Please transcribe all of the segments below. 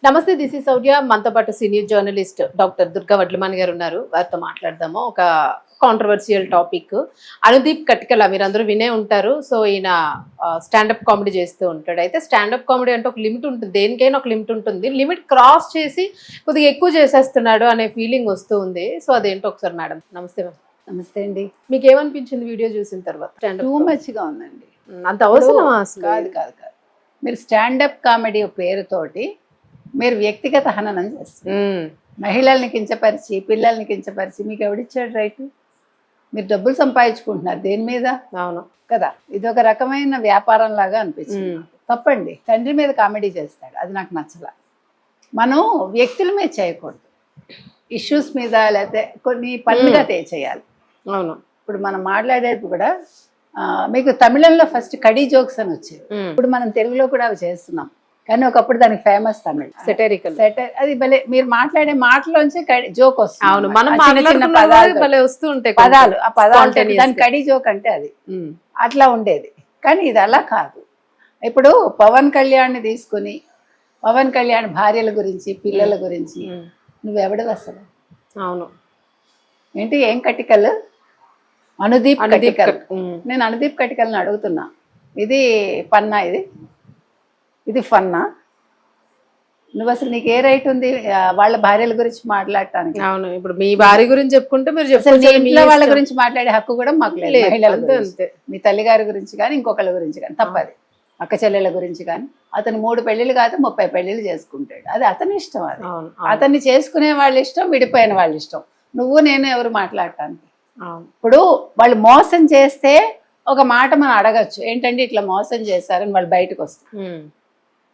నమస్తే, this is Sourya. మనతో పాటు senior journalist doctor Durga Vadlamani గారు ఉన్నారు. వారితో మాట్లాడదాము. ఒక కాంట్రవర్షియల్ టాపిక్. అనుదీప్ కట్కల మీరందరూ వినే ఉంటారు. సో ఈయన స్టాండప్ కామెడీ చేస్తూ ఉంటాడు. అయితే స్టాండప్ కామెడీ అంటే ఒక లిమిట్ ఉంటుంది, దేనికైనా ఒక లిమిట్ ఉంటుంది. లిమిట్ క్రాస్ చేసి కొద్దిగా ఎక్కువ చేసేస్తున్నాడు అనే ఫీలింగ్ వస్తూ ఉంది. సో అదేంటో ఒకసారి మేడం. నమస్తే మ్యామ్. నమస్తే అండి. మీకు ఏమనిపించింది వీడియో చూసిన తర్వాత? టూ మచ్గా ఉందండి. అంత అవసరం అసలు కాదు కాదు కాదు మీరు స్టాండప్ కామెడీ పేరుతోటి మీరు వ్యక్తిగత హననం చేస్తారు. మహిళల్ని కించపరిచి పిల్లల్ని కించపరిచి మీకు ఎవడిచ్చాడు రైట్? మీరు డబ్బులు సంపాదించుకుంటున్నారు దేని మీద? అవును కదా, ఇది ఒక రకమైన వ్యాపారం లాగా అనిపించింది. తప్పండి. తండ్రి మీద కామెడీ చేస్తాడు, అది నాకు నచ్చల. మనం వ్యక్తుల మీద చేయకూడదు, ఇష్యూస్ మీద లేకపోతే కొన్ని పనులుగా చేయాలి. అవును. ఇప్పుడు మనం మాట్లాడేది కూడా మీకు తమిళంలో ఫస్ట్ కడీ జోక్స్ అని వచ్చేది. ఇప్పుడు మనం తెలుగులో కూడా అవి చేస్తున్నాం, కానీ ఒకప్పుడు దానికి ఫేమస్ తమిళ్ సెటరికల్. అది భలే మీరు మాట్లాడే మాటలోంచి జోక్ వస్తుంది. అవును, మనం చిన్న పదాలు వస్తూ ఉంటాయి, పదాలు ఆ పదాలు దాని కడీ జోక్ అంటే అది అట్లా ఉండేది. కానీ ఇది అలా కాదు. ఇప్పుడు పవన్ కళ్యాణ్ని తీసుకుని పవన్ కళ్యాణ్ భార్యల గురించి పిల్లల గురించి నువ్వెవడవు అసలు? అవును. ఏంటి ఏం కటికల్? అనుదీప్ కటికల్. నేను అనుదీప్ కటికల్ని అడుగుతున్నా, ఇది పన్నా? ఇది ఫన్నా? నువ్వు అసలు నీకు ఏ రైట్ ఉంది వాళ్ళ భార్యల గురించి మాట్లాడటానికి? అవును. ఇప్పుడు మీ భార్య గురించి చెప్పుకుంటే మీరు ఇంట్లో వాళ్ళ గురించి మాట్లాడే హక్కు కూడా మాకు లేదు. మహిళల గురించి, మీ తల్లిగారి గురించి కానీ ఇంకొకళ్ళ గురించి కానీ తప్పది. అక్క చెల్లెళ్ళ గురించి కానీ. అతను 3 పెళ్లిళ్ళు కాదు 30 పెళ్లిళ్ళు చేసుకుంటాడు, అది అతని ఇష్టం. అది అతన్ని చేసుకునే వాళ్ళ ఇష్టం, విడిపోయిన వాళ్ళ ఇష్టం. నువ్వు నేను ఎవరు మాట్లాడటానికి? ఇప్పుడు వాళ్ళు మోసం చేస్తే ఒక మాట మనం అడగచ్చు, ఏంటంటే ఇట్లా మోసం చేశారని వాళ్ళు బయటకు వస్తారు.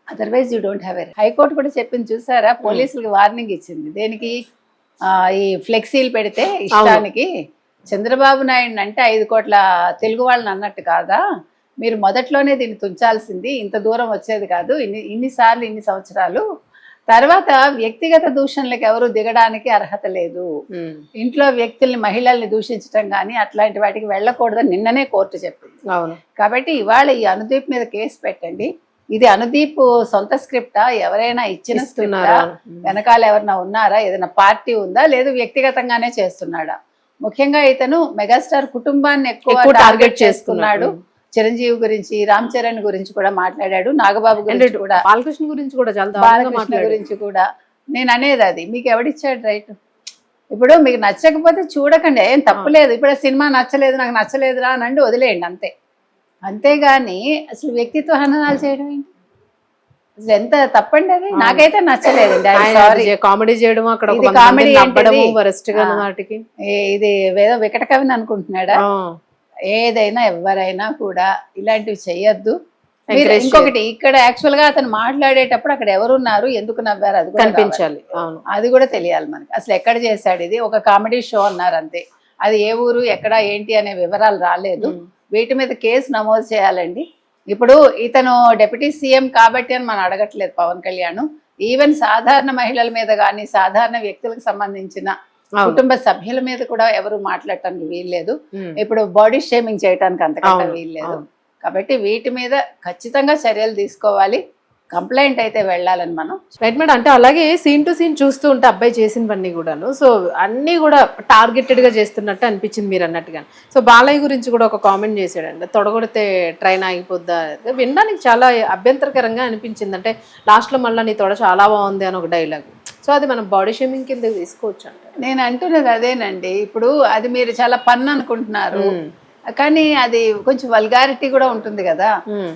Otherwise you don't have a. High court కూడా చెప్పింది చూసారా, పోలీసులకి వార్నింగ్ ఇచ్చింది. దేనికి? ఈ ఫ్లెక్సీలు పెడితే ఇష్టానికి. చంద్రబాబు నాయుడు అంటే 5 కోట్ల తెలుగు వాళ్ళని అన్నట్టు కాదా? మీరు మొదట్లోనే దీన్ని తుంచాల్సింది, ఇంత దూరం వచ్చేది కాదు. ఇన్నిసార్లు ఇన్ని సంవత్సరాలు తర్వాత వ్యక్తిగత దూషణలకు ఎవరు దిగడానికి అర్హత లేదు. ఇంట్లో వ్యక్తుల్ని మహిళల్ని దూషించడం కానీ అట్లాంటి వాటికి వెళ్ళకూడదని నిన్ననే కోర్టు చెప్పింది. కాబట్టి ఇవాళ ఈ అనుదీప్ మీద కేసు పెట్టండి. ఇది అనుదీప్ సొంత స్క్రిప్టా, ఎవరైనా ఇచ్చిన స్క్రిప్టా, వెనకాల ఎవరైనా ఉన్నారా, ఏదైనా పార్టీ ఉందా, లేదు వ్యక్తిగతంగానే చేస్తున్నాడా? ముఖ్యంగా ఇతను మెగాస్టార్ కుటుంబాన్ని ఎక్కువ టార్గెట్ చేస్తున్నాడు. చిరంజీవి గురించి, రామ్ చరణ్ గురించి కూడా మాట్లాడాడు, నాగబాబు గురించి కూడా, బాలకృష్ణ గురించి కూడా, బాలకృష్ణ గురించి కూడా. నేను అనేది అది మీకు ఎవడిచ్చాడు రైట్? ఇప్పుడు మీకు నచ్చకపోతే చూడకండి, ఏం తప్పులేదు. ఇప్పుడు సినిమా నచ్చలేదు, నాకు నచ్చలేదురా అనండి, వదిలేయండి అంతే. అంతేగాని అసలు వ్యక్తిత్వ హననాలు చేయడం ఏంటి? అసలు ఎంత తప్పండి అది. నాకైతే నచ్చలేదండి. కామెడీ చేయడం, ఇది కామెడీ ఇది ఏదో వికట కవిని అనుకుంటున్నాడా? ఏదైనా ఎవరైనా కూడా ఇలాంటివి చెయ్యొద్దు. ఇంకొకటి, ఇక్కడ యాక్చువల్ గా అతను మాట్లాడేటప్పుడు అక్కడ ఎవరున్నారు, ఎందుకు నవ్వారు, అది కనిపించాలి. అది కూడా తెలియాలి మనకి. అసలు ఎక్కడ చేశాడు ఇది? ఒక కామెడీ షో అన్నారు అంతే. అది ఏ ఊరు, ఎక్కడ, ఏంటి అనే వివరాలు రాలేదు. వీటి మీద కేసు నమోదు చేయాలండి. ఇప్పుడు ఇతను డిప్యూటీ సీఎం కాబట్టి అని మనం అడగట్లేదు పవన్ కళ్యాణ్. ఈవెన్ సాధారణ మహిళల మీద కానీ సాధారణ వ్యక్తులకు సంబంధించిన కుటుంబ సభ్యుల మీద కూడా ఎవరు మాట్లాడటానికి వీల్లేదు. ఇప్పుడు బాడీ షేమింగ్ చేయడానికి అంతకంటే వీల్లేదు. కాబట్టి వీటి మీద ఖచ్చితంగా చర్యలు తీసుకోవాలి. కంప్లైంట్ అయితే వెళ్ళాలని మనం. Right madam. అంటే అలాగే సీన్ టు సీన్ చూస్తూ ఉంటే అబ్బాయి చేసినవన్నీ కూడాను, సో అన్నీ కూడా టార్గెటెడ్ గా చేస్తున్నట్టు అనిపించింది మీరు అన్నట్టుగా. సో బాలయ్య గురించి కూడా ఒక కామెంట్ చేశాడండి, తొడగొడితే ట్రైన్ ఆగిపోద్దా. వినడానికి చాలా అభ్యంతరకరంగా అనిపించింది. అంటే లాస్ట్ లో మళ్ళీ నీ తొడ చాలా బాగుంది అని ఒక డైలాగ్. సో అది మనం బాడీ షేమింగ్ కింద తీసుకోవచ్చు అంటే. నేను అంటున్నది అదేనండి. ఇప్పుడు అది మీరు చాలా పన్ను అనుకుంటున్నారు, కానీ అది కొంచెం వల్గారిటీ కూడా ఉంటుంది కదా.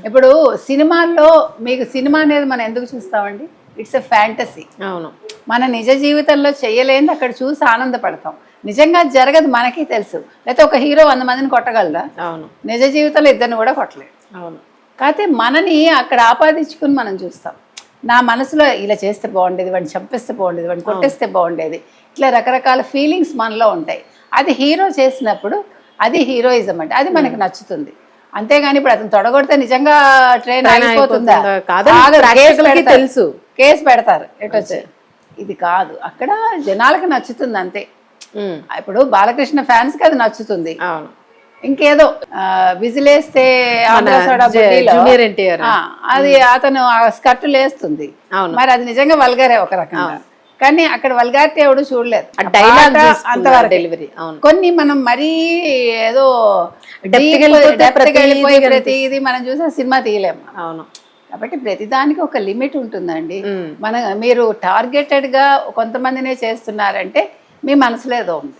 ఇప్పుడు సినిమాల్లో మీకు సినిమా అనేది మనం ఎందుకు చూస్తామండి? It's a fantasy. అవును. మన నిజ జీవితంలో చెయ్యలేనిది అక్కడ చూసి ఆనందపడతాం. నిజంగా జరగదు మనకి తెలుసు. లేకపోతే ఒక హీరో 100 మందిని కొట్టగలరా? అవును. నిజ జీవితంలో 2 కూడా కొట్టలేదు. అవును. కాకపోతే మనని అక్కడ ఆపాదించుకుని మనం చూస్తాం. నా మనసులో ఇలా చేస్తే బాగుండేది, వాడిని చంపేస్తే బాగుండేది, వాడిని కొట్టేస్తే బాగుండేది, ఇట్లా రకరకాల ఫీలింగ్స్ మనలో ఉంటాయి. అది హీరో చేసినప్పుడు అది హీరోయిజం అంటే అది మనకి నచ్చుతుంది. అంతేగాని ఇప్పుడు అతను తొడగొడితే నిజంగా ట్రైన్ ఆగిపోతుందా? తెలుసు, కేసు పెడతారు ఎటొచ్చి. ఇది కాదు, అక్కడ జనాలకు నచ్చుతుంది అంతే. ఇప్పుడు బాలకృష్ణ ఫ్యాన్స్ కి అది నచ్చుతుంది. ఇంకేదో విజిలేస్తే ఆంధ్ర సోడా బుడ్డీలో, జూనియర్ ఎన్టీఆర్ అది అతను ఆ స్కర్ట్ లేస్తుంది. అవును. మరి అది నిజంగా వల్గరే ఒక రకంగా, కానీ అక్కడ వల్గారిటీ ఎవడు చూడలేదు. డైలాగ్ అంతవరకు డెలివరీ. అవును. కొన్ని మనం మరీ ఏదో Depth వెళ్ళిపోతే వెళ్ళిపోయి ప్రతిది మనం చూసే సినిమా తీయలేము. అవును. కాబట్టి ప్రతిదానికి ఒక లిమిట్ ఉంటుందండి. మీరు టార్గెటెడ్ గా కొంతమందినే చేస్తున్నారంటే మీ మనసులో ఏదో ఉంది.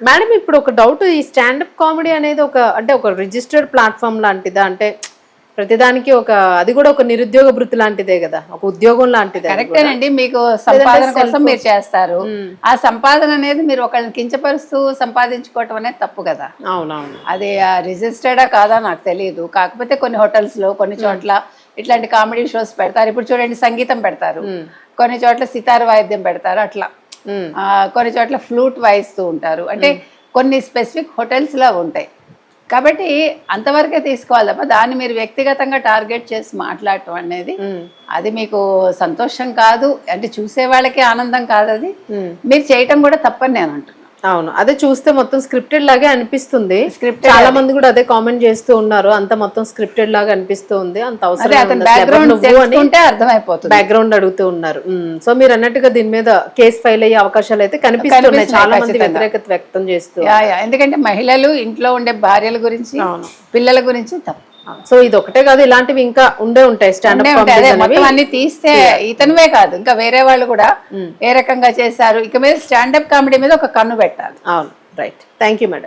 మేడం ఇప్పుడు ఒక డౌట్, ఈ స్టాండప్ కామెడీ అనేది ఒక రిజిస్టర్డ్ ప్లాట్ఫామ్ లాంటిదా? అంటే ప్రతిదానికి అది కూడా ఒక నిరుద్యోగ వృత్తి లాంటిదే కదా, ఒక ఉద్యోగం లాంటిదే. కరెక్టేనండి, మీకు సంపాదన కోసం మీరు చేస్తారు. ఆ సంపాదన అనేది మీరు ఒకళ్ళని కించపరుస్తూ సంపాదించుకోవటం అనేది తప్పు కదా. అవునవును. అది రిజిస్టర్డా కాదా నాకు తెలియదు. కాకపోతే కొన్ని హోటల్స్ లో కొన్ని చోట్ల ఇట్లాంటి కామెడీ షోస్ పెడతారు. ఇప్పుడు చూడండి, సంగీతం పెడతారు, కొన్ని చోట్ల సితార్ వాయిద్యం పెడతారు, అట్లా కొన్ని చోట్ల ఫ్లూట్ వాయిస్తూ ఉంటారు. అంటే కొన్ని స్పెసిఫిక్ హోటల్స్ లా ఉంటాయి. కాబట్టి అంతవరకే తీసుకోవాలి తప్ప దాన్ని మీరు వ్యక్తిగతంగా టార్గెట్ చేసి మాట్లాడటం అనేది అది మీకు సంతోషం కాదు, అంటే చూసే వాళ్ళకి ఆనందం కాదు. అది మీరు చేయటం కూడా తప్పని నేను అంటున్నాను. అవును, అదే చూస్తే మొత్తం స్క్రిప్టెడ్ లాగే అనిపిస్తుంది. చాలా మంది కూడా అదే కామెంట్ చేస్తూ ఉన్నారు, అంత మొత్తం స్క్రిప్టెడ్ లాగా అనిపిస్తుంది, అంత అవసరం బ్యాక్గ్రౌండ్ అడుగుతూ ఉన్నారు. సో మీరు అన్నట్టుగా దీని మీద కేసు ఫైల్ అయ్యే అవకాశాలు అయితే కనిపిస్తున్నాయి, చాలా మంది వ్యతిరేకత వ్యక్తం చేస్తూ. ఎందుకంటే మహిళలు ఇంట్లో ఉండే భార్యల గురించి, పిల్లల గురించి తప్పు. సో ఇది ఒకటే కాదు, ఇలాంటివి ఇంకా ఉంటాయి స్టాండప్ మొత్తం అన్ని తీస్తే ఇతనువే కాదు, ఇంకా వేరే వాళ్ళు కూడా ఏ రకంగా చేశారు. ఇక మీద స్టాండప్ కామెడీ మీద ఒక కన్ను పెట్టాలి. అవును, రైట్. Thank you madam.